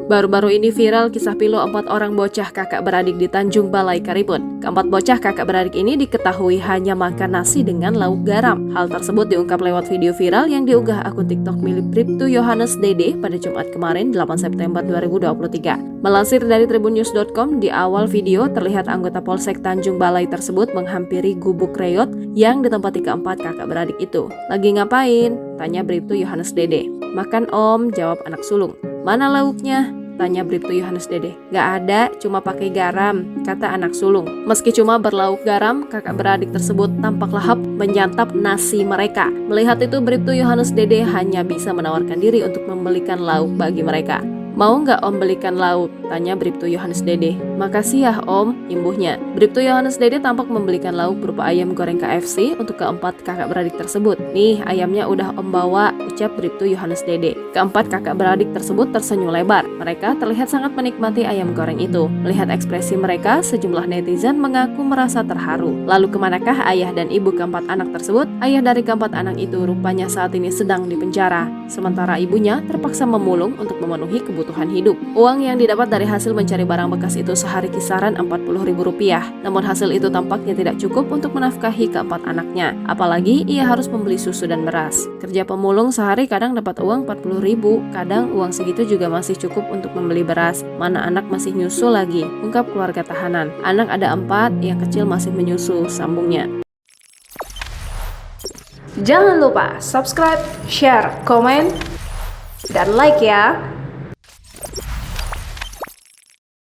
Baru-baru ini viral kisah pilu 4 orang bocah kakak beradik di Tanjung Balai Karimun. Keempat bocah kakak beradik ini diketahui hanya makan nasi dengan lauk garam. Hal tersebut diungkap lewat video viral yang diunggah akun TikTok milik Bribtu Yohanes Dede pada Jumat kemarin 8 September 2023. Melansir dari tribunnews.com, di awal video terlihat anggota Polsek Tanjung Balai tersebut menghampiri gubuk reyot yang ditempati keempat kakak beradik itu. "Lagi ngapain?" tanya Bribtu Yohanes Dede. "Makan om," jawab anak sulung. "Mana lauknya?" tanya Bribtu Yohanes Dede. "Gak ada, cuma pakai garam," kata anak sulung. Meski cuma berlauk garam, kakak beradik tersebut tampak lahap menyantap nasi mereka. Melihat itu, Bribtu Yohanes Dede hanya bisa menawarkan diri untuk membelikan lauk bagi mereka. "Mau nggak om belikan lauk?" tanya Bribtu Yohanes Dede. "Makasih ya om," imbuhnya. Bribtu Yohanes Dede tampak membelikan lauk berupa ayam goreng KFC untuk keempat kakak beradik tersebut. "Nih, ayamnya udah om bawa," ucap Bribtu Yohanes Dede. Keempat kakak beradik tersebut tersenyum lebar. Mereka terlihat sangat menikmati ayam goreng itu. Melihat ekspresi mereka, sejumlah netizen mengaku merasa terharu. Lalu kemanakah ayah dan ibu keempat anak tersebut? Ayah dari keempat anak itu rupanya saat ini sedang di penjara, sementara ibunya terpaksa memulung untuk memenuhi kebutuhan hidup. Uang yang didapat dari hasil mencari barang bekas itu sehari kisaran Rp40.000. Namun hasil itu tampaknya tidak cukup untuk menafkahi keempat anaknya. Apalagi ia harus membeli susu dan beras. Kerja pemulung sehari kadang dapat uang Rp40.000, kadang uang segitu juga masih cukup untuk membeli beras. Mana anak masih nyusu lagi, ungkap keluarga tahanan. "Anak ada 4, yang kecil masih menyusu," sambungnya. Jangan lupa subscribe, share, komen, dan like ya.